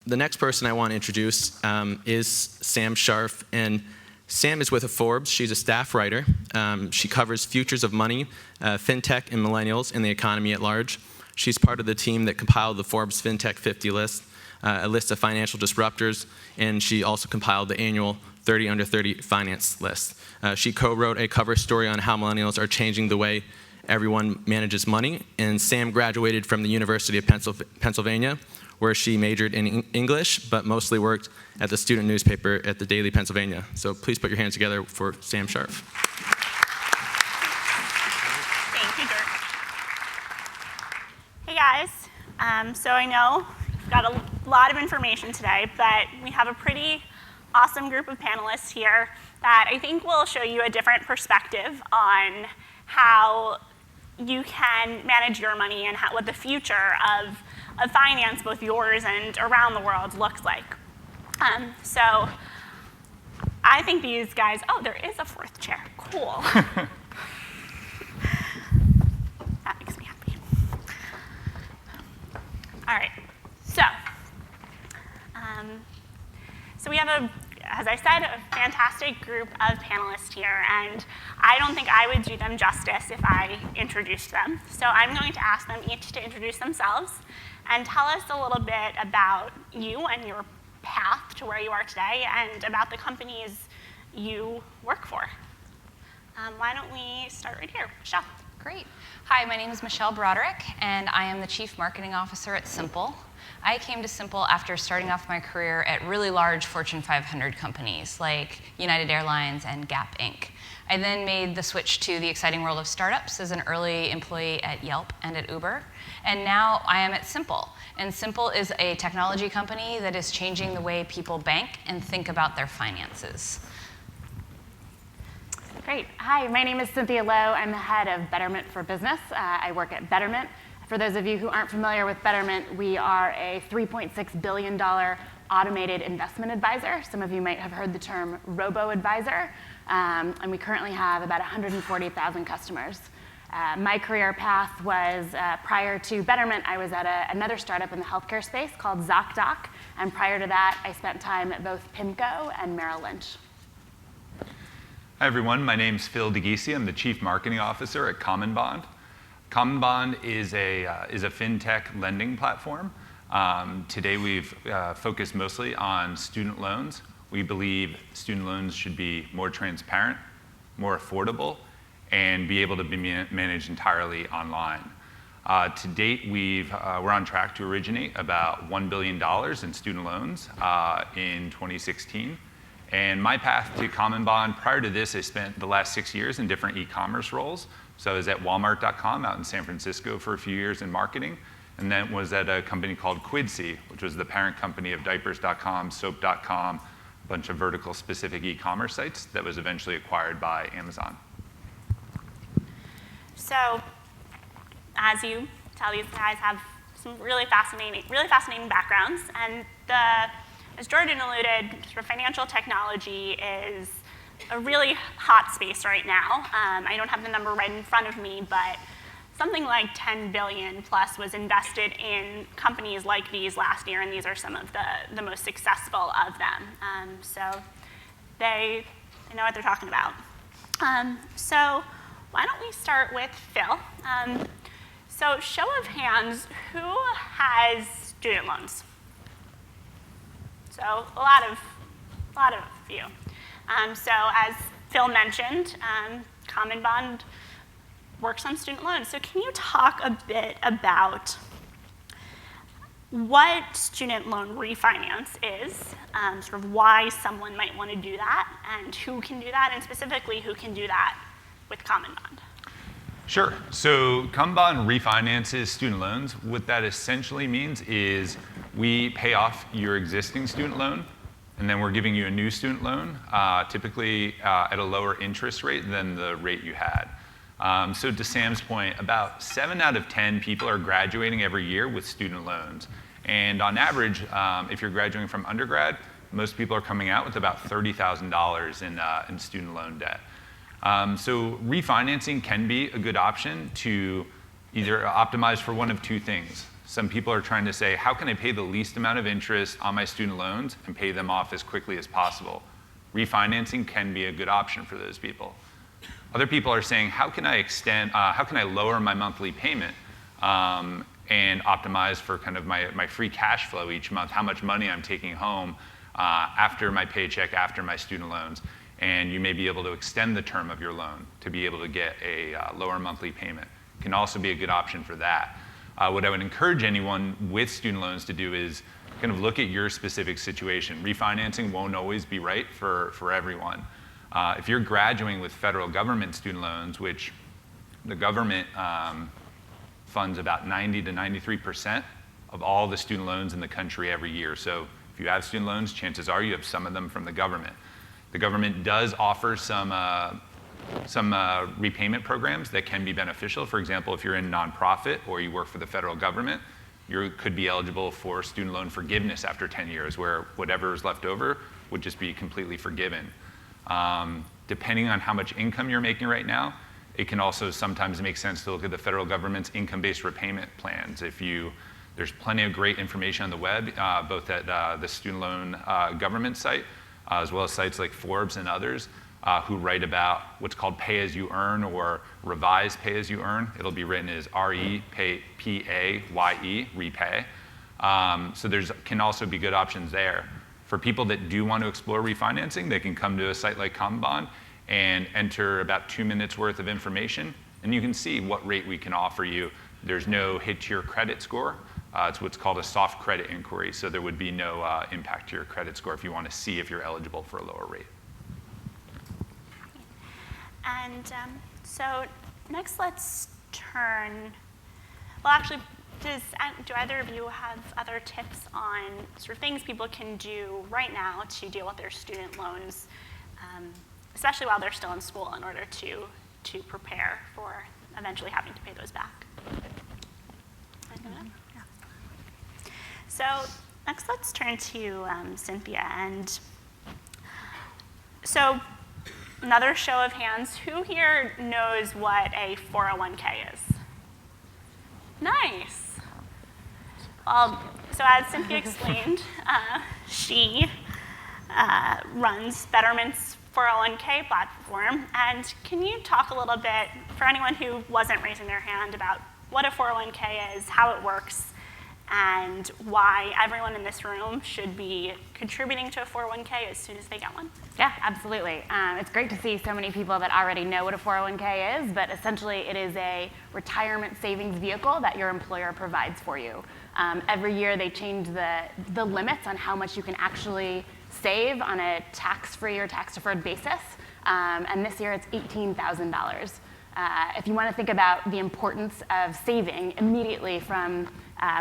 the next person I want to introduce is Sam Sharf, and Sam is with Forbes. She's a staff writer. She covers futures of money, fintech and millennials, and the economy at large. She's part of the team that compiled the Forbes Fintech 50 list, a list of financial disruptors, and she also compiled the annual 30 under 30 finance list. She co-wrote a cover story on how millennials are changing the way everyone manages money, and Sam graduated from the University of Pennsylvania, where she majored in English, but mostly worked at the student newspaper at the Daily Pennsylvania. So please put your hands together for Sam Sharf. Thank you, Dirk. Hey guys, so I know we've got a lot of information today, but we have a pretty awesome group of panelists here that I think will show you a different perspective on how you can manage your money and what the future of finance, both yours and around the world, looks like. So I think these guys, oh, there is a fourth chair, cool. That makes me happy. All right, so we have as I said, a fantastic group of panelists here, and I don't think I would do them justice if I introduced them. So I'm going to ask them each to introduce themselves and tell us a little bit about you and your path to where you are today and about the companies you work for. Why don't we start right here? Michelle. Great. Hi, my name is Michelle Broderick, and I am the Chief Marketing Officer at Simple. I came to Simple after starting off my career at really large Fortune 500 companies like United Airlines and Gap Inc. I then made the switch to the exciting world of startups as an early employee at Yelp and at Uber. And now I am at Simple. And Simple is a technology company that is changing the way people bank and think about their finances. Great. Hi, my name is Cynthia Lo. I'm the head of Betterment for Business. I work at Betterment. For those of you who aren't familiar with Betterment, we are a $3.6 billion automated investment advisor. Some of you might have heard the term robo-advisor. And we currently have about 140,000 customers. My career path was, prior to Betterment, I was at another startup in the healthcare space called ZocDoc. And prior to that, I spent time at both PIMCO and Merrill Lynch. Hi, everyone. My name's Phil DeGisi. I'm the Chief Marketing Officer at Common Bond. Common Bond is a fintech lending platform. Today we've focused mostly on student loans. We believe student loans should be more transparent, more affordable, and be able to be managed entirely online. To date, we're on track to originate about $1 billion in student loans in 2016. And my path to Common Bond, prior to this, I spent the last 6 years in different e-commerce roles. So I was at Walmart.com out in San Francisco for a few years in marketing, and then was at a company called Quidsi, which was the parent company of Diapers.com, Soap.com, a bunch of vertical-specific e-commerce sites that was eventually acquired by Amazon. So, as you tell, these guys have some really fascinating backgrounds, and as Jordan alluded, sort of financial technology is a really hot space right now. I don't have the number right in front of me, but something like 10 billion plus was invested in companies like these last year, and these are some of the most successful of them. So they know what they're talking about. So why don't we start with Phil? So show of hands, who has student loans? So a lot of you. So as Phil mentioned, Common Bond works on student loans. So can you talk a bit about what student loan refinance is, sort of why someone might want to do that, and who can do that, and specifically who can do that with Common Bond? Sure. So Common Bond refinances student loans. What that essentially means is we pay off your existing student loan, and then we're giving you a new student loan, typically at a lower interest rate than the rate you had. So to Sam's point, about 7 out of 10 people are graduating every year with student loans. And on average, if you're graduating from undergrad, most people are coming out with about $30,000 in student loan debt. So refinancing can be a good option to either optimize for one of two things. Some people are trying to say, how can I pay the least amount of interest on my student loans and pay them off as quickly as possible? Refinancing can be a good option for those people. Other people are saying, how can I lower my monthly payment and optimize for kind of my free cash flow each month, how much money I'm taking home after my paycheck, after my student loans. And you may be able to extend the term of your loan to be able to get a lower monthly payment. Can also be a good option for that. What I would encourage anyone with student loans to do is kind of look at your specific situation. Refinancing won't always be right for everyone. If you're graduating with federal government student loans, which the government funds about 90 to 93% of all the student loans in the country every year. So if you have student loans, chances are you have some of them from the government. The government does offer some repayment programs that can be beneficial. For example, if you're in nonprofit or you work for the federal government, you could be eligible for student loan forgiveness after 10 years, where whatever is left over would just be completely forgiven. Depending on how much income you're making right now, it can also sometimes make sense to look at the federal government's income-based repayment plans. There's plenty of great information on the web, both at the student loan government site, as well as sites like Forbes and others, who write about what's called pay-as-you-earn or revised pay-as-you-earn. It'll be written as R-E-P-A-Y-E, repay. So can also be good options there. For people that do want to explore refinancing, they can come to a site like Common Bond and enter about 2 minutes worth of information, and you can see what rate we can offer you. There's no hit to your credit score. It's what's called a soft credit inquiry, so there would be no impact to your credit score if you want to see if you're eligible for a lower rate. And so next let's turn, well actually, do either of you have other tips on sort of things people can do right now to deal with their student loans, especially while they're still in school, in order to prepare for eventually having to pay those back? Yeah. So next let's turn to Cynthia. And so another show of hands, who here knows what a 401k is? Nice. Well, so as Cynthia explained, she runs Betterment's 401k platform. And can you talk a little bit, for anyone who wasn't raising their hand, about what a 401k is, how it works, and why everyone in this room should be contributing to a 401k as soon as they get one? Yeah, absolutely. It's great to see so many people that already know what a 401k is, but essentially it is a retirement savings vehicle that your employer provides for you. Every year they change the limits on how much you can actually save on a tax-free or tax-deferred basis, and this year it's $18,000. If you want to think about the importance of saving immediately from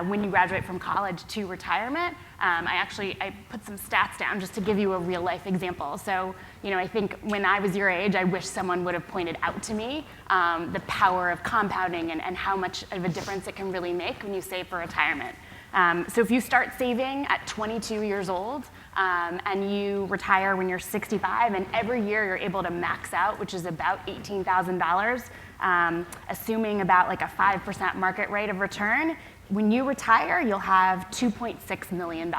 when you graduate from college to retirement, I put some stats down just to give you a real life example. So, I think when I was your age, I wish someone would have pointed out to me the power of compounding and how much of a difference it can really make when you save for retirement. So if you start saving at 22 years old and you retire when you're 65, and every year you're able to max out, which is about $18,000, assuming about like a 5% market rate of return, when you retire, you'll have $2.6 million.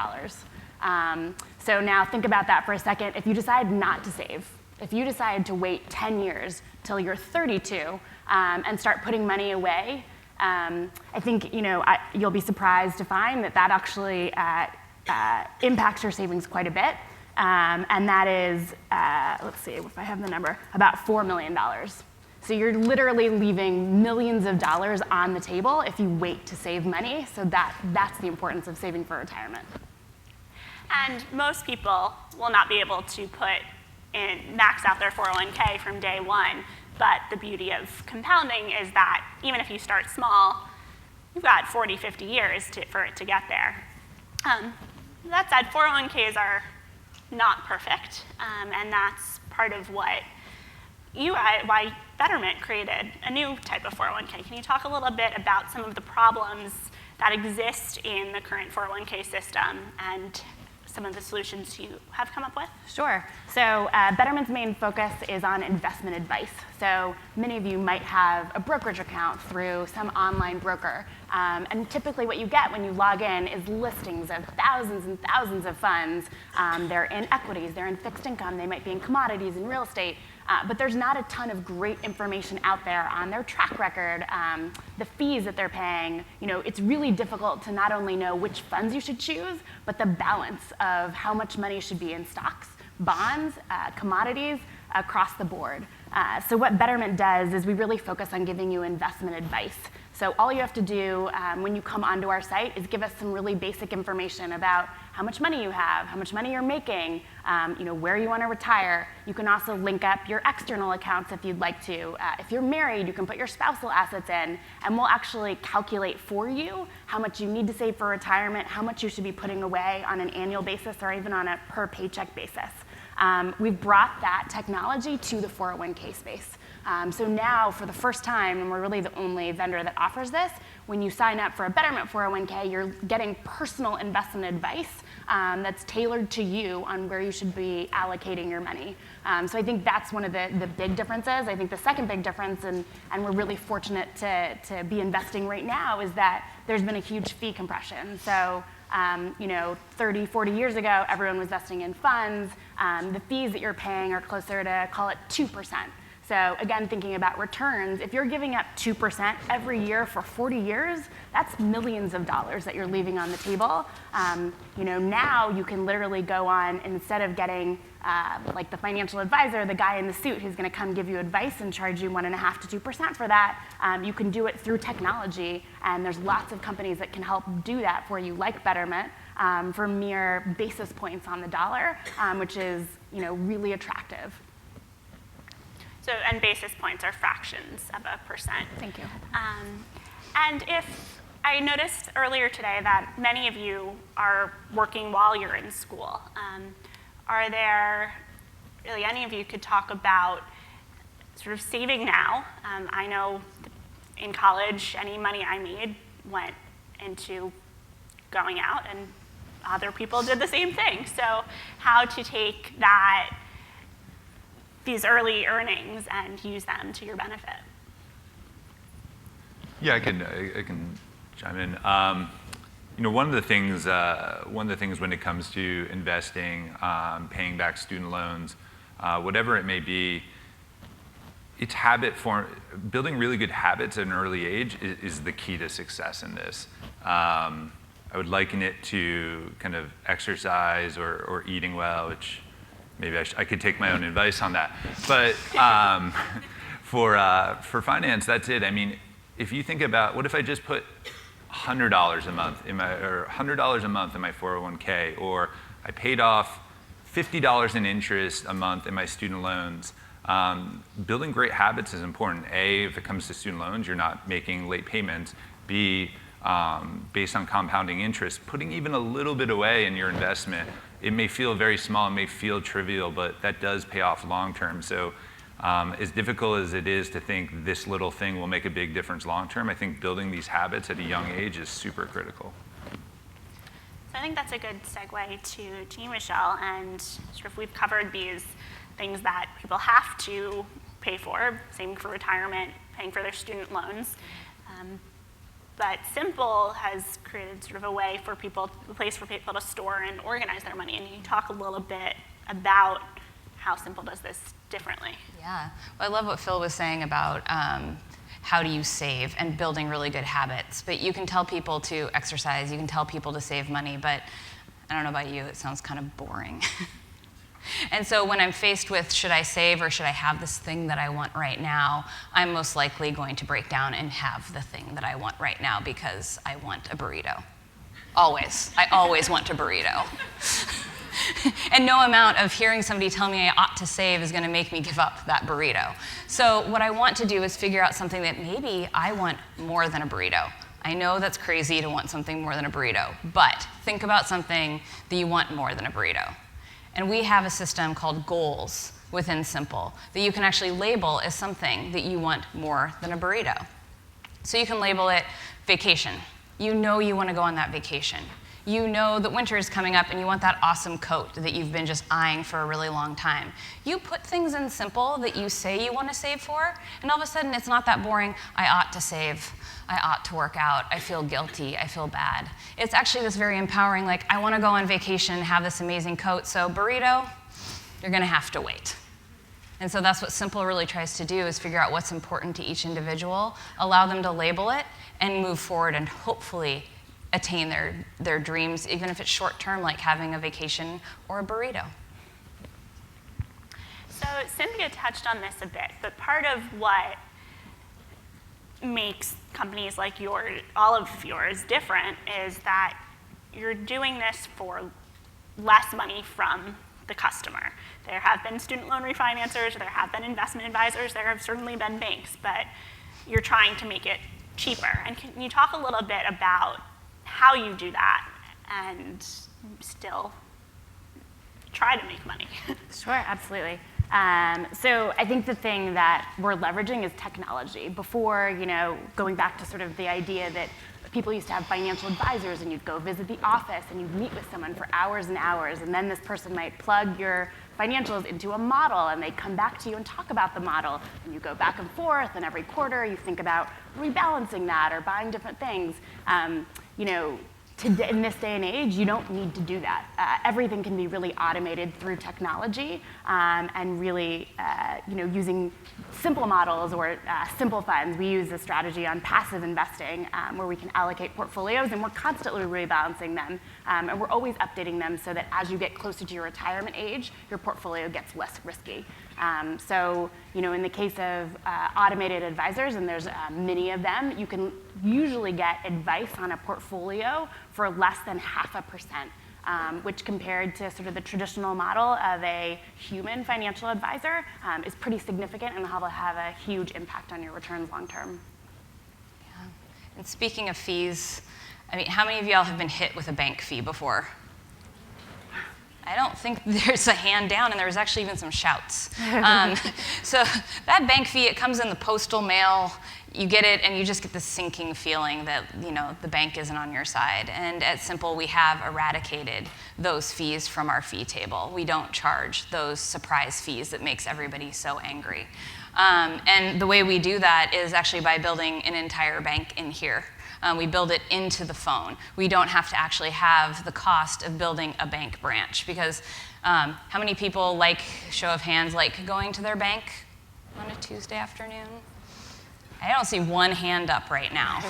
So now think about that for a second. If you decide not to save, if you decide to wait 10 years till you're 32 and start putting money away, I think you'll be surprised to find that actually impacts your savings quite a bit. And that is, let's see if I have the number, about $4 million. So you're literally leaving millions of dollars on the table if you wait to save money. So that's the importance of saving for retirement. And most people will not be able to max out their 401k from day one. But the beauty of compounding is that even if you start small, you've got 40, 50 years for it to get there. That said, 401ks are not perfect, and that's part of why Betterment created a new type of 401k. Can you talk a little bit about some of the problems that exist in the current 401k system and some of the solutions you have come up with? Sure. So Betterment's main focus is on investment advice. So many of you might have a brokerage account through some online broker. And typically what you get when you log in is listings of thousands and thousands of funds. They're in equities, they're in fixed income, they might be in commodities and real estate. But there's not a ton of great information out there on their track record, the fees that they're paying. It's really difficult to not only know which funds you should choose, but the balance of how much money should be in stocks, bonds, commodities, across the board. So what Betterment does is we really focus on giving you investment advice. So all you have to do when you come onto our site is give us some really basic information about how much money you have, how much money you're making, where you want to retire. You can also link up your external accounts if you'd like to. If you're married, you can put your spousal assets in, and we'll actually calculate for you how much you need to save for retirement, how much you should be putting away on an annual basis or even on a per paycheck basis. We've brought that technology to the 401k space. So now, for the first time, and we're really the only vendor that offers this, when you sign up for a Betterment 401k, you're getting personal investment advice that's tailored to you on where you should be allocating your money. So I think that's one of the big differences. I think the second big difference, and we're really fortunate to be investing right now, is that there's been a huge fee compression. So 30, 40 years ago, everyone was investing in funds. The fees that you're paying are closer to, call it 2%. So again, thinking about returns, if you're giving up 2% every year for 40 years, that's millions of dollars that you're leaving on the table. Now you can literally go on, instead of getting like the financial advisor, the guy in the suit who's going to come give you advice and charge you 1.5% to 2% for that, you can do it through technology, and there's lots of companies that can help do that for you, like Betterment, for mere basis points on the dollar, which is really attractive. So, and basis points are fractions of a percent. Thank you. And if I noticed earlier today that many of you are working while you're in school, are there really any of you could talk about sort of saving now? I know in college, any money I made went into going out, and other people did the same thing. So how to take these early earnings and use them to your benefit? Yeah, I can chime in. One of the things when it comes to investing, paying back student loans, whatever it may be, it's building really good habits at an early age is the key to success in this. I would liken it to kind of exercise or eating well, which maybe I could take my own advice on that. But for finance, that's it. I mean, if you think about, what if I just put $100 a month or $100 a month in my 401k, or I paid off $50 in interest a month in my student loans. Building great habits is important. A, if it comes to student loans, you're not making late payments. B, based on compounding interest, putting even a little bit away in your investment. It may feel very small, it may feel trivial, but that does pay off long term. So as difficult as it is to think this little thing will make a big difference long term, I think building these habits at a young age is super critical. So I think that's a good segue to you, Michelle, and sort of we've covered these things that people have to pay for, same for retirement, paying for their student loans. But Simple has created sort of a place for people to store and organize their money. And you talk a little bit about how Simple does this differently. Yeah, well, I love what Phil was saying about how do you save and building really good habits. But you can tell people to exercise, you can tell people to save money, but I don't know about you, it sounds kind of boring. And so when I'm faced with, should I save or should I have this thing that I want right now, I'm most likely going to break down and have the thing that I want right now because I want a burrito. Always. I always want a burrito. And no amount of hearing somebody tell me I ought to save is going to make me give up that burrito. So what I want to do is figure out something that maybe I want more than a burrito. I know that's crazy to want something more than a burrito, but think about something that you want more than a burrito. And we have a system called goals within Simple that you can actually label as something that you want more than a burrito. So you can label it vacation. You know you want to go on that vacation. You know that winter is coming up and you want that awesome coat that you've been just eyeing for a really long time. You put things in simple that you say you want to save for, and all of a sudden it's not that boring. I ought to save. I ought to work out. I feel guilty. I feel bad. It's actually this very empowering, like, I want to go on vacation and have this amazing coat, so burrito, you're going to have to wait. And so that's what Simple really tries to do, is figure out what's important to each individual, allow them to label it, and move forward and hopefully attain their dreams, even if it's short term, like having a vacation or a burrito. So Cynthia touched on this a bit, but part of what makes companies like yours, all of yours, different is that you're doing this for less money from the customer. There have been student loan refinancers, there have been investment advisors, there have certainly been banks, but you're trying to make it cheaper. And can you talk a little bit about how you do that and still try to make money? Sure, absolutely. So I think the thing that we're leveraging is technology. Before, going back to sort of the idea that people used to have financial advisors and you'd go visit the office and you'd meet with someone for hours and hours, and then this person might plug your financials into a model and they come back to you and talk about the model, and you go back and forth, and every quarter you think about rebalancing that or buying different things. Today, in this day and age, you don't need to do that. Everything can be really automated through technology, and really, using simple models or simple funds. We use a strategy on passive investing, where we can allocate portfolios, and we're constantly rebalancing them, and we're always updating them so that as you get closer to your retirement age, your portfolio gets less risky. In the case of automated advisors, and there's many of them, you can usually get advice on a portfolio for less than 0.5%, which compared to sort of the traditional model of a human financial advisor is pretty significant and will have a huge impact on your returns long term. Yeah. And speaking of fees, how many of y'all have been hit with a bank fee before? I don't think there's a hand down, and there was actually even some shouts. So that bank fee, it comes in the postal mail. You get it, and you just get this sinking feeling that the bank isn't on your side. And at Simple, we have eradicated those fees from our fee table. We don't charge those surprise fees that makes everybody so angry. And the way we do that is actually by building an entire bank in here. We build it into the phone. We don't have to actually have the cost of building a bank branch, because how many people, show of hands, like going to their bank on a Tuesday afternoon? I don't see one hand up right now.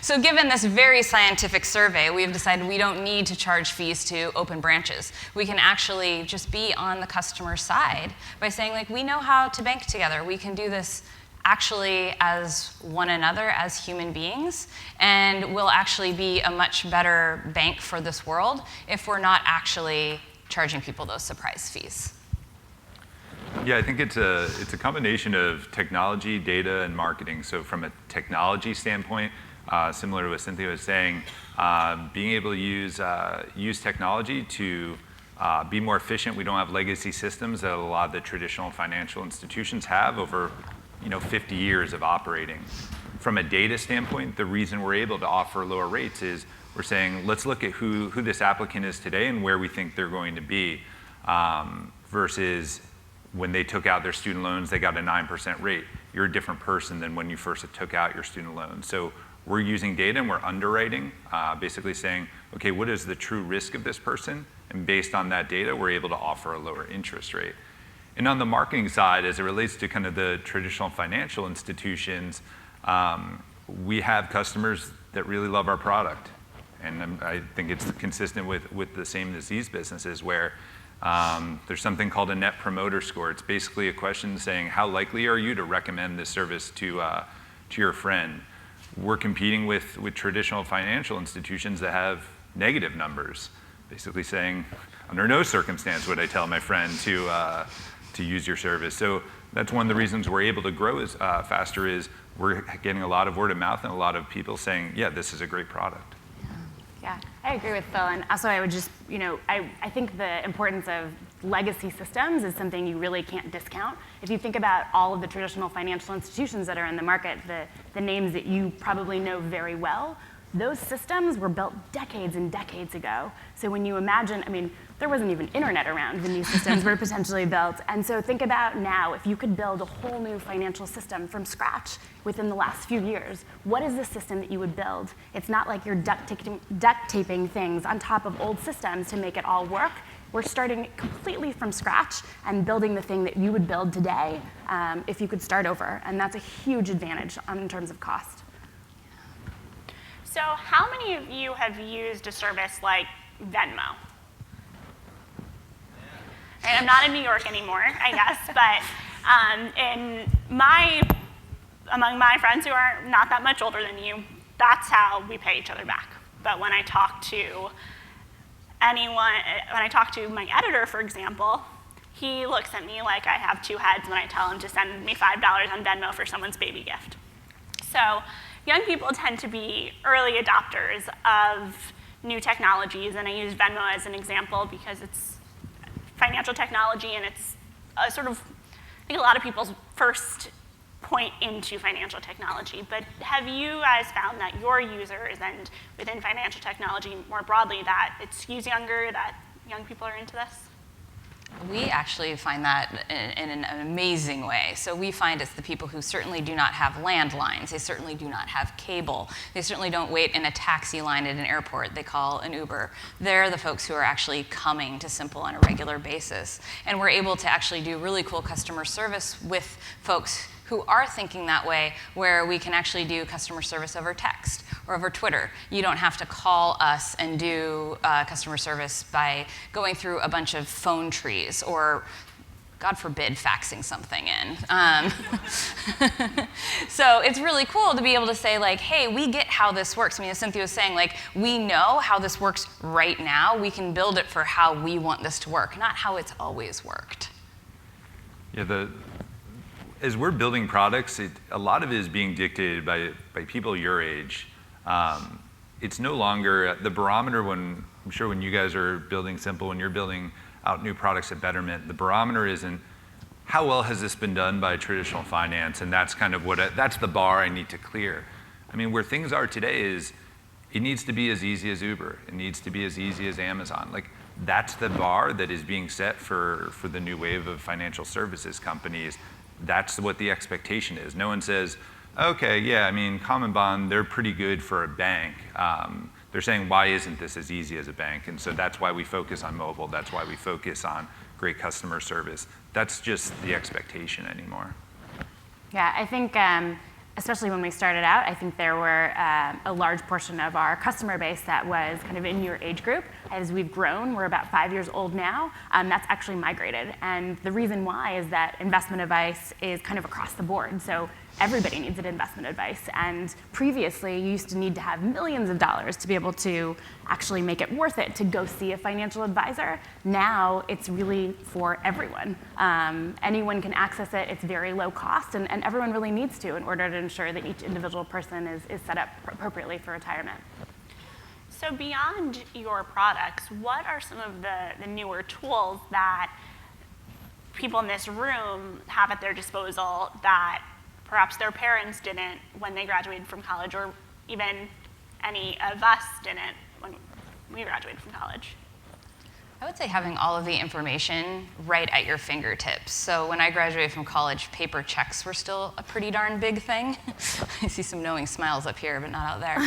So given this very scientific survey, we've decided we don't need to charge fees to open branches. We can actually just be on the customer side by saying, we know how to bank together. We can do this actually as one another, as human beings, and we'll actually be a much better bank for this world if we're not actually charging people those surprise fees. Yeah, I think it's a combination of technology, data, and marketing. So from a technology standpoint, similar to what Cynthia was saying, being able to use technology to be more efficient. We don't have legacy systems that a lot of the traditional financial institutions have over 50 years of operating. From a data standpoint, the reason we're able to offer lower rates is we're saying, let's look at who this applicant is today and where we think they're going to be, versus when they took out their student loans, they got a 9% rate. You're a different person than when you first took out your student loan. So we're using data and we're underwriting, basically saying, okay, what is the true risk of this person? And based on that data, we're able to offer a lower interest rate. And on the marketing side, as it relates to kind of the traditional financial institutions, we have customers that really love our product. And I think it's consistent with the same as these businesses, where there's something called a net promoter score. It's basically a question saying, how likely are you to recommend this service to your friend? We're competing with traditional financial institutions that have negative numbers, basically saying, under no circumstance would I tell my friend to use your service. So that's one of the reasons we're able to grow faster, is we're getting a lot of word of mouth and a lot of people saying, yeah, this is a great product. Yeah, I agree with Phil, and also I would just, I think the importance of legacy systems is something you really can't discount. If you think about all of the traditional financial institutions that are in the market, the names that you probably know very well, Those systems were built decades and decades ago. So when you imagine, I mean, there wasn't even internet around when these systems were potentially built. And so think about now, if you could build a whole new financial system from scratch within the last few years, what is the system that you would build? It's not like you're duct taping things on top of old systems to make it all work. We're starting completely from scratch and building the thing that you would build today if you could start over. And that's a huge advantage in terms of cost. So how many of you have used a service like Venmo? Right, I'm not in New York anymore, I guess, but among my friends who are not that much older than you, that's how we pay each other back. But when I talk to my editor, for example, he looks at me like I have two heads when I tell him to send me $5 on Venmo for someone's baby gift. So young people tend to be early adopters of new technologies, and I use Venmo as an example because it's financial technology, and it's I think a lot of people's first point into financial technology. But have you guys found that your users and within financial technology more broadly that it skews younger, that young people are into this? We actually find that in an amazing way. So we find it's the people who certainly do not have landlines. They certainly do not have cable. They certainly don't wait in a taxi line at an airport. They call an Uber. They're the folks who are actually coming to Simple on a regular basis. And we're able to actually do really cool customer service with folks who are thinking that way, where we can actually do customer service over text or over Twitter. You don't have to call us and do customer service by going through a bunch of phone trees or, God forbid, faxing something in. So it's really cool to be able to say, like, hey, we get how this works. I mean, as Cynthia was saying, like, we know how this works right now. We can build it for how we want this to work, not how it's always worked. Yeah, as we're building products, a lot of it is being dictated by people your age. It's no longer the barometer when you guys are building Simple, when you're building out new products at Betterment, the barometer isn't how well has this been done by traditional finance, and that's kind of that's the bar I need to clear. I mean, where things are today is it needs to be as easy as Uber. It needs to be as easy as Amazon. Like, that's the bar that is being set for the new wave of financial services companies. That's what the expectation is. No one says, okay, yeah, I mean, Common Bond, they're pretty good for a bank. They're saying, why isn't this as easy as a bank? And so that's why we focus on mobile. That's why we focus on great customer service. That's just the expectation anymore. Yeah, I think, especially when we started out, I think there were a large portion of our customer base that was kind of in your age group. As we've grown, we're about 5 years old now, that's actually migrated. And the reason why is that investment advice is kind of across the board. So everybody needs an investment advice. And previously, you used to need to have millions of dollars to be able to actually make it worth it to go see a financial advisor. Now, it's really for everyone. Anyone can access it. It's very low cost, and everyone really needs to in order to ensure that each individual person is set up appropriately for retirement. So beyond your products, what are some of the newer tools that people in this room have at their disposal that perhaps their parents didn't when they graduated from college, or even any of us didn't when we graduated from college? I would say having all of the information right at your fingertips. So when I graduated from college, paper checks were still a pretty darn big thing. I see some knowing smiles up here, but not out there.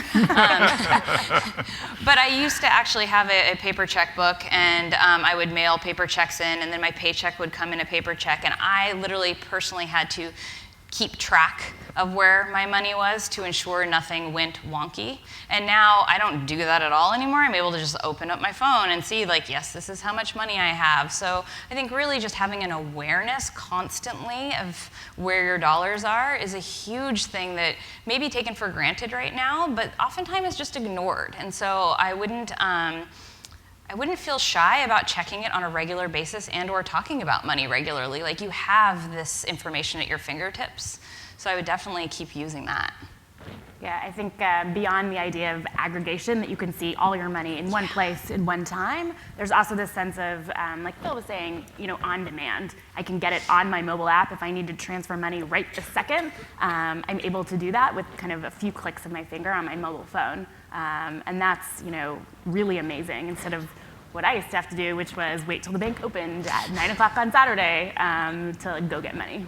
But I used to actually have a paper checkbook, and I would mail paper checks in, and then my paycheck would come in a paper check, and I literally personally had to keep track of where my money was to ensure nothing went wonky. And now I don't do that at all anymore. I'm able to just open up my phone and see, like, yes, this is how much money I have. So I think really just having an awareness constantly of where your dollars are is a huge thing that may be taken for granted right now, but oftentimes is just ignored. And so I wouldn't feel shy about checking it on a regular basis and or talking about money regularly. Like, you have this information at your fingertips. So I would definitely keep using that. Yeah, I think beyond the idea of aggregation, that you can see all your money in one place in one time, there's also this sense of, like Phil was saying, on demand. I can get it on my mobile app. If I need to transfer money right this second, I'm able to do that with kind of a few clicks of my finger on my mobile phone. And that's, really amazing, instead of what I used to have to do, which was wait till the bank opened at 9 o'clock on Saturday to go get money.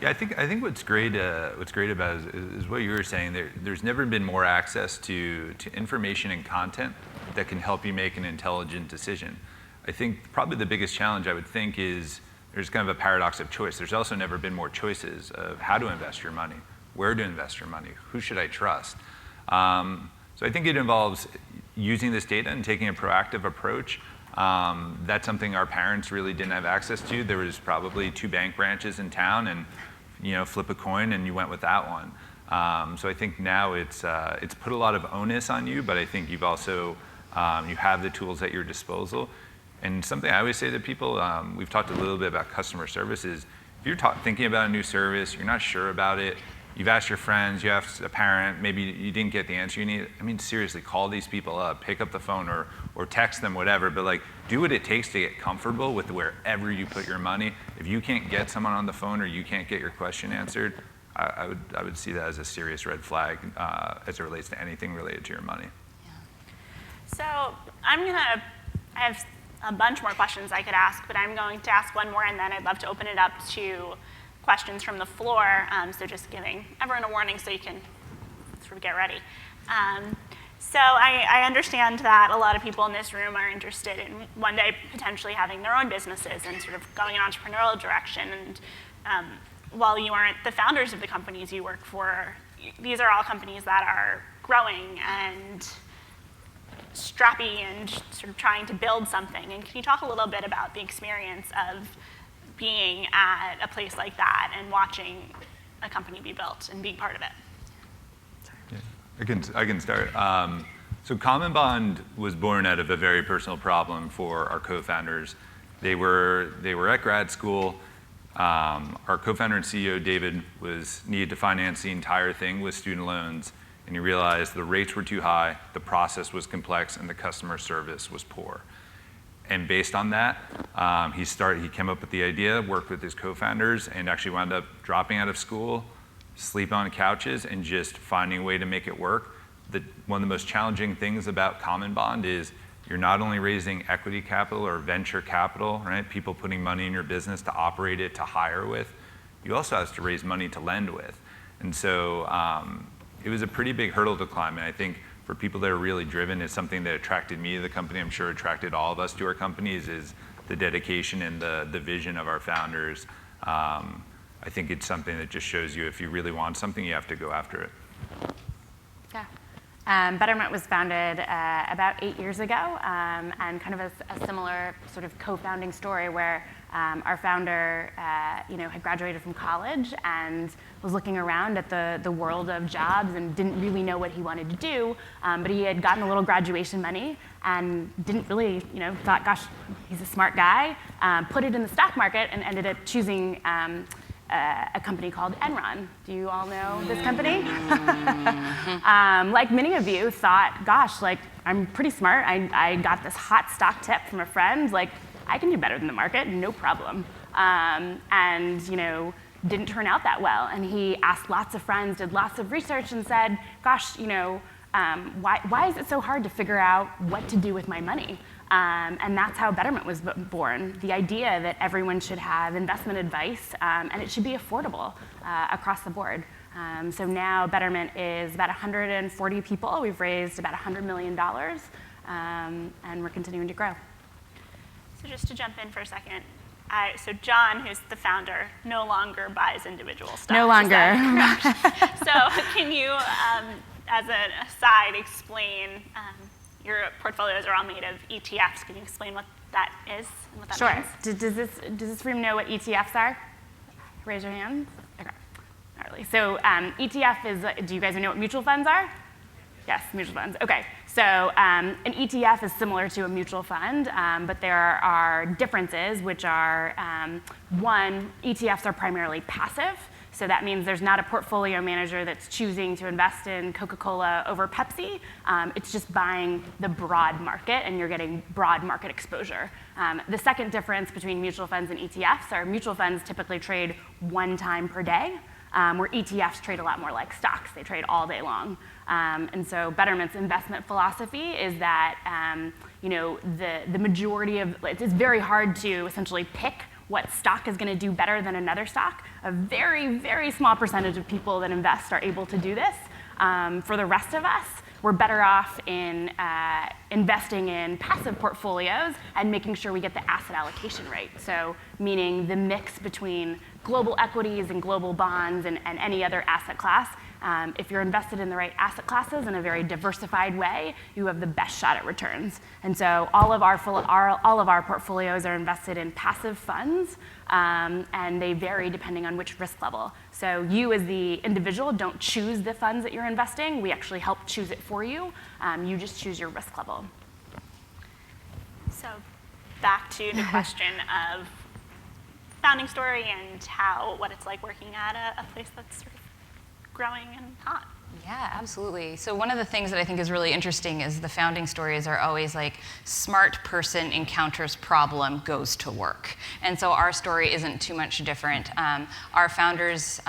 Yeah, I think what's great about it is what you were saying. There's never been more access to information and content that can help you make an intelligent decision. I think probably the biggest challenge, I would think, is there's kind of a paradox of choice. There's also never been more choices of how to invest your money, where to invest your money, who should I trust. So I think it involves using this data and taking a proactive approach. That's something our parents really didn't have access to. There was probably 2 bank branches in town, and flip a coin and you went with that one. So I think now it's put a lot of onus on you, but I think you've also, you have the tools at your disposal. And something I always say to people, we've talked a little bit about customer service, is if you're thinking about a new service, you're not sure about it, you've asked your friends, you asked a parent, maybe you didn't get the answer you need. I mean, seriously, call these people up, pick up the phone or text them, whatever, but do what it takes to get comfortable with wherever you put your money. If you can't get someone on the phone or you can't get your question answered, I would see that as a serious red flag as it relates to anything related to your money. Yeah. So I have a bunch more questions I could ask, but I'm going to ask one more, and then I'd love to open it up to questions from the floor, so just giving everyone a warning so you can sort of get ready. So I understand that a lot of people in this room are interested in one day potentially having their own businesses and sort of going an entrepreneurial direction. And while you aren't the founders of the companies you work for, these are all companies that are growing and strappy and sort of trying to build something. And can you talk a little bit about the experience of being at a place like that and watching a company be built and being part of it? I can start. So Common Bond was born out of a very personal problem for our co-founders. They were at grad school. Our co-founder and CEO, David, needed to finance the entire thing with student loans, and he realized the rates were too high, the process was complex, and the customer service was poor. And based on that, he came up with the idea, worked with his co-founders, and actually wound up dropping out of school, sleep on couches, and just finding a way to make it work. One of the most challenging things about Common Bond is you're not only raising equity capital or venture capital, right? People putting money in your business to operate it, to hire with. You also have to raise money to lend with. And so it was a pretty big hurdle to climb. And I think for people that are really driven, it's something that attracted me to the company. I'm sure attracted all of us to our companies, is the dedication and the vision of our founders. I think it's something that just shows you if you really want something, you have to go after it. Yeah. Betterment was founded about 8 years ago, and kind of a similar sort of co-founding story where our founder had graduated from college and was looking around at the world of jobs and didn't really know what he wanted to do, but he had gotten a little graduation money and didn't really, thought, gosh, he's a smart guy, put it in the stock market and ended up choosing a company called Enron. Do you all know this company? Like many of you thought, gosh, I'm pretty smart. I got this hot stock tip from a friend. I can do better than the market, no problem. And didn't turn out that well. And he asked lots of friends, did lots of research, and said, gosh, why is it so hard to figure out what to do with my money? And that's how Betterment was born. The idea that everyone should have investment advice, and it should be affordable across the board. So now Betterment is about 140 people. We've raised about $100 million, and we're continuing to grow. So just to jump in for a second, so John, who's the founder, no longer buys individual stocks. No longer. So can you, as an aside, explain, your portfolios are all made of ETFs. Can you explain what that is and what that means? Sure. Does this room know what ETFs are? Raise your hands. Okay. Not really. So ETF is, do you guys know what mutual funds are? Yes, mutual funds. Okay. So an ETF is similar to a mutual fund, but there are differences, which are, one, ETFs are primarily passive. So that means there's not a portfolio manager that's choosing to invest in Coca-Cola over Pepsi. It's just buying the broad market, and you're getting broad market exposure. The second difference between mutual funds and ETFs are mutual funds typically trade one time per day, where ETFs trade a lot more like stocks. They trade all day long. And so Betterment's investment philosophy is that the majority of, it's very hard to essentially pick what stock is going to do better than another stock. A very, very small percentage of people that invest are able to do this. For the rest of us, we're better off in investing in passive portfolios and making sure we get the asset allocation right. So meaning the mix between global equities and global bonds and any other asset class. If you're invested in the right asset classes in a very diversified way, you have the best shot at returns. And so all of our portfolios are invested in passive funds, and they vary depending on which risk level. So you as the individual don't choose the funds that you're investing. We actually help choose it for you. You just choose your risk level. So back to the question of founding story and what it's like working at a place that's sort of growing and hot. Yeah, absolutely. So one of the things that I think is really interesting is the founding stories are always like smart person encounters problem, goes to work. And so our story isn't too much different. Our founders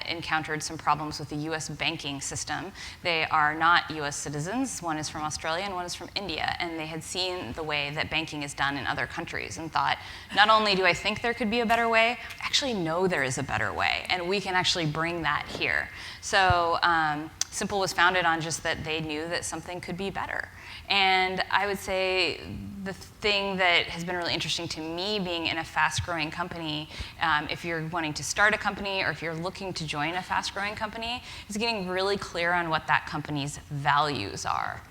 encountered some problems with the US banking system. They are not US citizens. One is from Australia and one is from India. And they had seen the way that banking is done in other countries and thought, not only do I think there could be a better way, I actually know there is a better way. And we can actually bring that here. So Simple was founded on just that they knew that something could be better. And I would say the thing that has been really interesting to me being in a fast-growing company, if you're wanting to start a company or if you're looking to join a fast-growing company, is getting really clear on what that company's values are.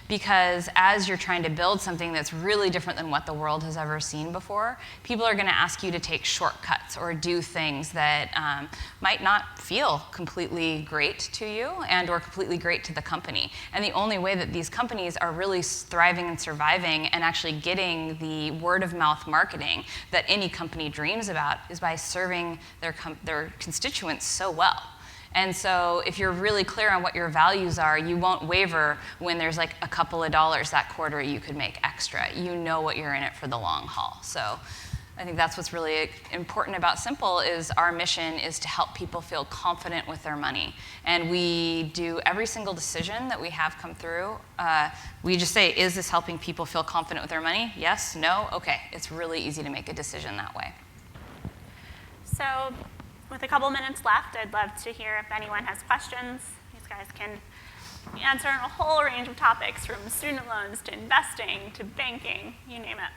Because as you're trying to build something that's really different than what the world has ever seen before, people are going to ask you to take shortcuts or do things that might not feel completely great to you and or completely great to the company. And the only way that these companies are really thriving and surviving and actually getting the word-of-mouth marketing that any company dreams about is by serving their constituents so well. And so if you're really clear on what your values are, you won't waver when there's like a couple of dollars that quarter you could make extra. You know what you're in it for the long haul. So I think that's what's really important about Simple is our mission is to help people feel confident with their money. And we do every single decision that we have come through. We just say, is this helping people feel confident with their money? Yes, no, okay. It's really easy to make a decision that way. So with a couple minutes left, I'd love to hear if anyone has questions. These guys can answer on a whole range of topics from student loans to investing to banking, you name it.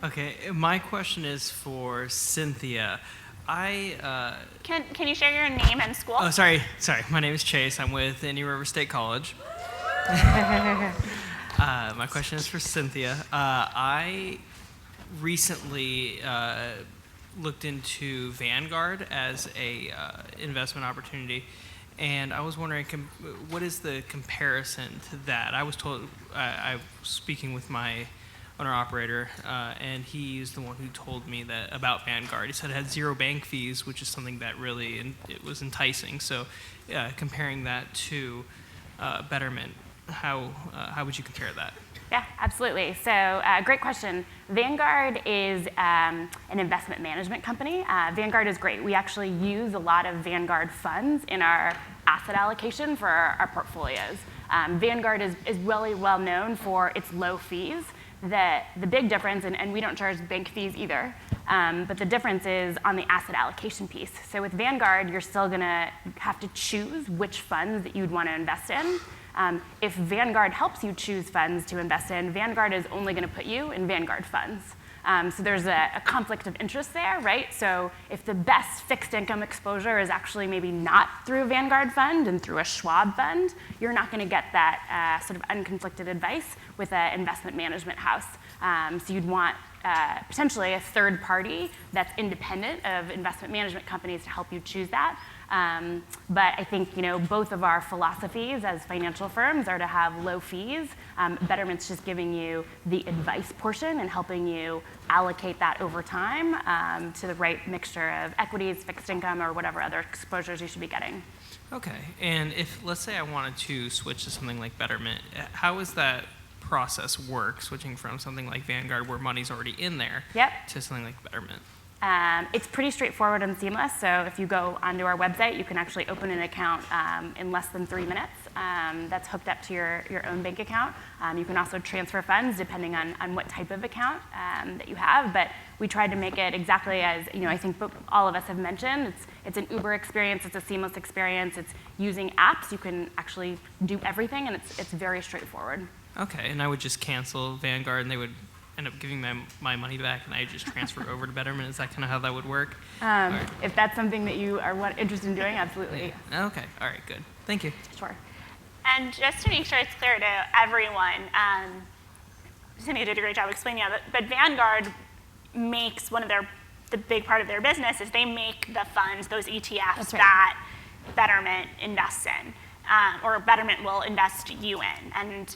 Okay, my question is for Cynthia. Can you share your name and school? Oh, sorry. My name is Chase. I'm with Indian River State College. My question is for Cynthia. I recently looked into Vanguard as a investment opportunity, and I was wondering, what is the comparison to that? I was told, I was speaking with my owner-operator, and he's the one who told me that about Vanguard. He said it had zero bank fees, which is something that really it was enticing. So comparing that to Betterment, how would you compare that? Yeah, absolutely. So great question. Vanguard is an investment management company. Vanguard is great. We actually use a lot of Vanguard funds in our asset allocation for our portfolios. Vanguard is really well known for its low fees. The big difference, and we don't charge bank fees either, but the difference is on the asset allocation piece. So with Vanguard, you're still going to have to choose which funds that you'd want to invest in. If Vanguard helps you choose funds to invest in, Vanguard is only going to put you in Vanguard funds. So there's a conflict of interest there, right? So if the best fixed income exposure is actually maybe not through a Vanguard fund and through a Schwab fund, you're not going to get that sort of unconflicted advice with an investment management house. So you'd want potentially a third party that's independent of investment management companies to help you choose that. But I think both of our philosophies as financial firms are to have low fees. Betterment's just giving you the advice portion and helping you allocate that over time to the right mixture of equities, fixed income, or whatever other exposures you should be getting. Okay, and if, let's say I wanted to switch to something like Betterment, how does that process work, switching from something like Vanguard where money's already in there to something like Betterment? It's pretty straightforward and seamless. So if you go onto our website, you can actually open an account in less than 3 minutes. That's hooked up to your own bank account. You can also transfer funds depending on what type of account that you have. But we tried to make it exactly as I think all of us have mentioned. It's an Uber experience. It's a seamless experience. It's using apps. You can actually do everything, and it's very straightforward. Okay, and I would just cancel Vanguard, and they would end up giving my money back, and I just transfer over to Betterment. Is that kind of how that would work? If that's something that you are interested in doing, absolutely. Okay, all right, good. Thank you. Sure. And just to make sure it's clear to everyone, Cynthia did a great job explaining that, but Vanguard makes the big part of their business is they make the funds, those ETFs that Betterment invests in. Or Betterment will invest you in. And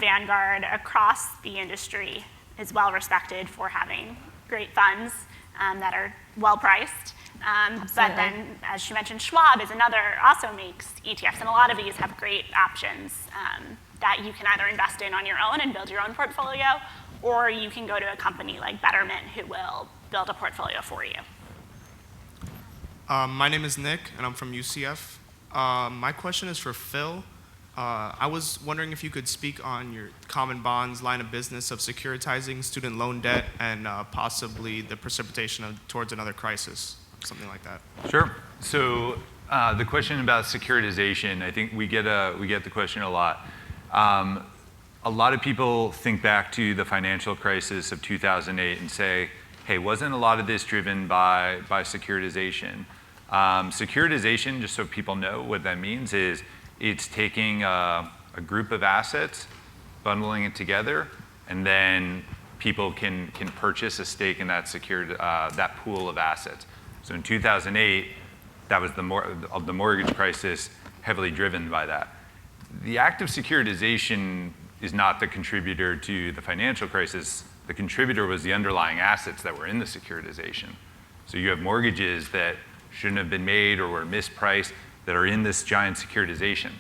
Vanguard across the industry is well respected for having great funds that are well priced. But then, as she mentioned, Schwab is also makes ETFs, and a lot of these have great options that you can either invest in on your own and build your own portfolio, or you can go to a company like Betterment who will build a portfolio for you. My name is Nick, and I'm from UCF. My question is for Phil. I was wondering if you could speak on your Common Bond's line of business of securitizing student loan debt and possibly the precipitation towards another crisis, something like that. Sure. So the question about securitization, I think we get the question a lot. A lot of people think back to the financial crisis of 2008 and say, hey, wasn't a lot of this driven by securitization? Securitization, just so people know what that means, is it's taking a group of assets, bundling it together, and then people can purchase a stake in that pool of assets. So in 2008, that was the mortgage crisis, heavily driven by that. The act of securitization is not the contributor to the financial crisis. The contributor was the underlying assets that were in the securitization. So you have mortgages that shouldn't have been made or were mispriced that are in this giant securitization.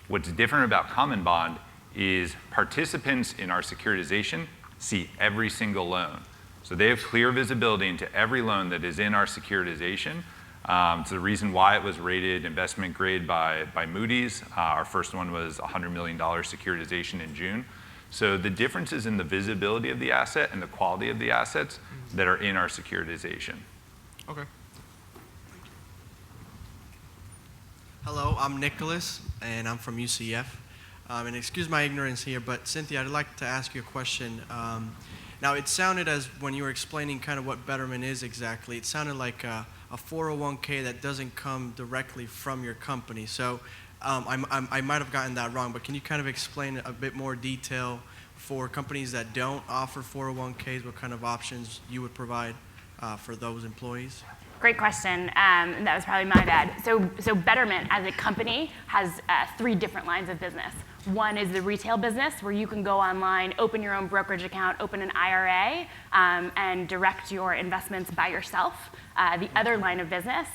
What's different about Common Bond is participants in our securitization see every single loan. So they have clear visibility into every loan that is in our securitization. It's the reason why it was rated investment grade by Moody's. Our first one was $100 million securitization in June. So the difference is in the visibility of the asset and the quality of the assets that are in our securitization. Okay. Hello, I'm Nicholas, and I'm from UCF. And excuse my ignorance here, but Cynthia, I'd like to ask you a question. Now, it sounded as when you were explaining kind of what Betterment is exactly, it sounded like a 401k that doesn't come directly from your company. So I might have gotten that wrong, but can you kind of explain a bit more detail for companies that don't offer 401ks, what kind of options you would provide for those employees? Great question. That was probably my bad. So Betterment as a company has 3 different lines of business. One is the retail business, where you can go online, open your own brokerage account, open an IRA, and direct your investments by yourself. The other line of business,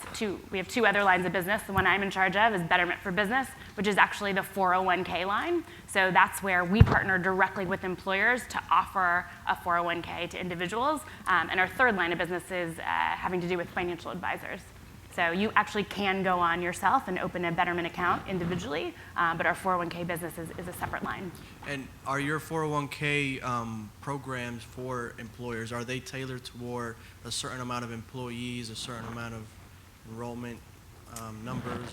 we have 2 other lines of business. The one I'm in charge of is Betterment for Business, which is actually the 401k line. So that's where we partner directly with employers to offer a 401k to individuals. And our third line of business is having to do with financial advisors. So you actually can go on yourself and open a Betterment account individually, but our 401k business is a separate line. And are your 401k programs for employers, are they tailored toward a certain amount of employees, a certain amount of enrollment numbers?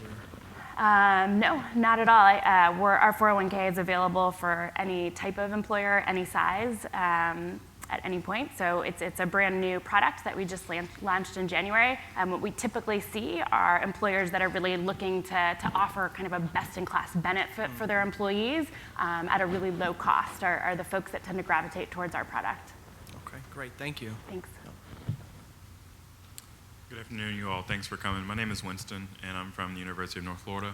No, not at all. Our 401k is available for any type of employer, any size, at any point. So it's a brand new product that we just launched in January. What we typically see are employers that are really looking to offer kind of a best-in-class benefit for their employees at a really low cost are the folks that tend to gravitate towards our product. Okay, great, thank you. Thanks. Good afternoon, you all. Thanks for coming. My name is Winston, and I'm from the University of North Florida.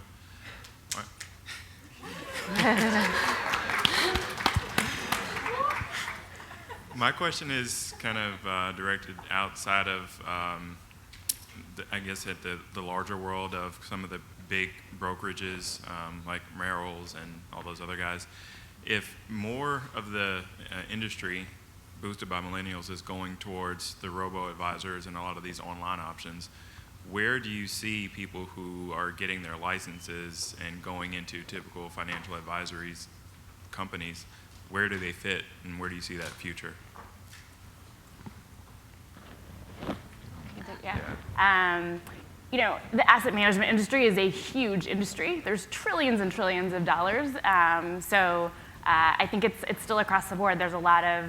My question is kind of directed outside of, I guess, at the larger world of some of the big brokerages like Merrill's and all those other guys. If more of the industry, boosted by millennials, is going towards the robo-advisors and a lot of these online options, where do you see people who are getting their licenses and going into typical financial advisories companies, where do they fit and where do you see that future? Yeah. You know, the asset management industry is a huge industry. There's trillions and trillions of dollars. I think it's still across the board. There's a lot of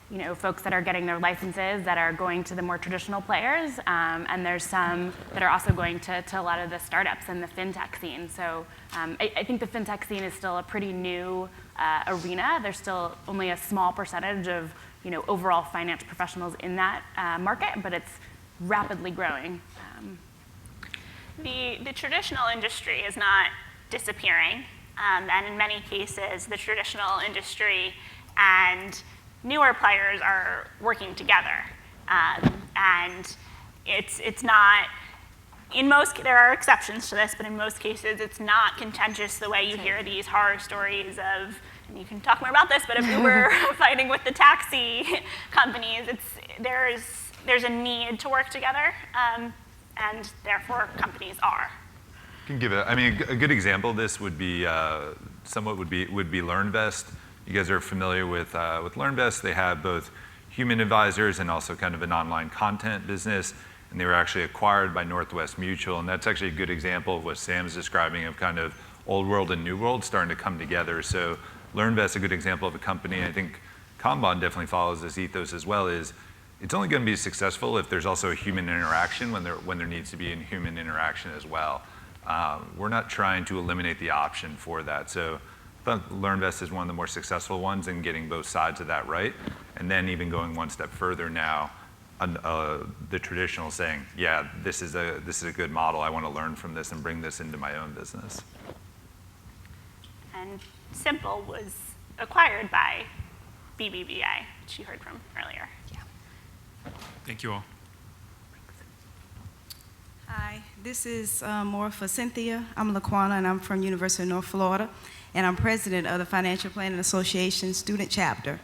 you know, folks that are getting their licenses that are going to the more traditional players, and there's some that are also going to a lot of the startups and the fintech scene. So I think the fintech scene is still a pretty new arena. There's still only a small percentage of, you know, overall finance professionals in that market, but it's rapidly growing. The traditional industry is not disappearing, and in many cases, the traditional industry and newer players are working together. And it's not, there are exceptions to this, but in most cases, it's not contentious the way you hear these horror stories of, and you can talk more about this, but of Uber fighting with the taxi companies. There's a need to work together, and therefore companies are. I can give a good example of this would be would be LearnVest. You guys are familiar with LearnVest. They have both human advisors and also kind of an online content business, and they were actually acquired by Northwest Mutual, and that's actually a good example of what Sam's describing of kind of old world and new world starting to come together. So LearnVest is a good example of a company. I think Kanban definitely follows this ethos as well. Is it's only going to be successful if there's also a human interaction when there needs to be a human interaction as well. We're not trying to eliminate the option for that. So I thought LearnVest is one of the more successful ones in getting both sides of that right. And then even going one step further now, the traditional saying, yeah, this is a good model. I want to learn from this and bring this into my own business. And Simple was acquired by BBVA, which you heard from earlier. Yeah. Thank you all. Hi, this is more for Cynthia. I'm Laquana, and I'm from University of North Florida, and I'm president of the Financial Planning Association Student Chapter.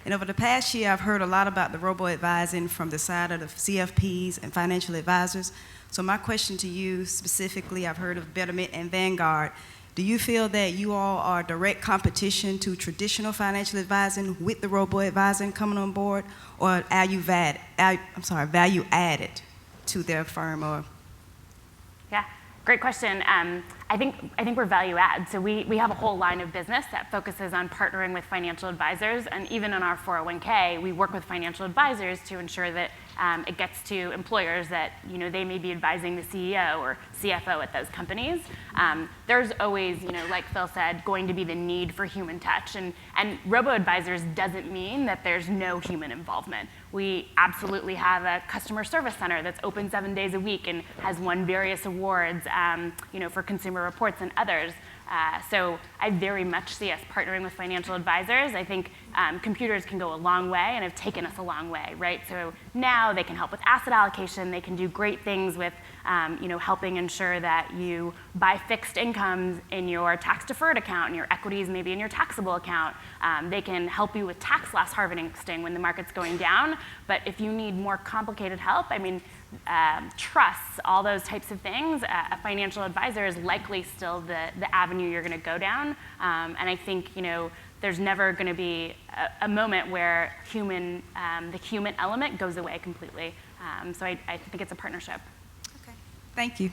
And over the past year, I've heard a lot about the robo-advising from the side of the CFPs and financial advisors. So my question to you specifically, I've heard of Betterment and Vanguard. Do you feel that you all are direct competition to traditional financial advising with the robo-advising coming on board, or are you value added to their firm? Or Yeah, great question. I think we're value add. So we have a whole line of business that focuses on partnering with financial advisors, and even in our 401k, we work with financial advisors to ensure that it gets to employers that, you know, they may be advising the CEO or CFO at those companies. There's always, you know, like Phil said, going to be the need for human touch, and robo-advisors doesn't mean that there's no human involvement. We absolutely have a customer service center that's open 7 days a week and has won various awards, you know, for Consumer Reports and others. So I very much see us partnering with financial advisors. I think computers can go a long way and have taken us a long way, right? So now they can help with asset allocation. They can do great things with, you know, helping ensure that you buy fixed incomes in your tax-deferred account and your equities maybe in your taxable account. They can help you with tax loss harvesting when the market's going down. But if you need more complicated help, I mean, trusts, all those types of things, a financial advisor is likely still the avenue you're going to go down. And I think, you know, there's never going to be a moment where the human element goes away completely. So I think it's a partnership. okay, thank you.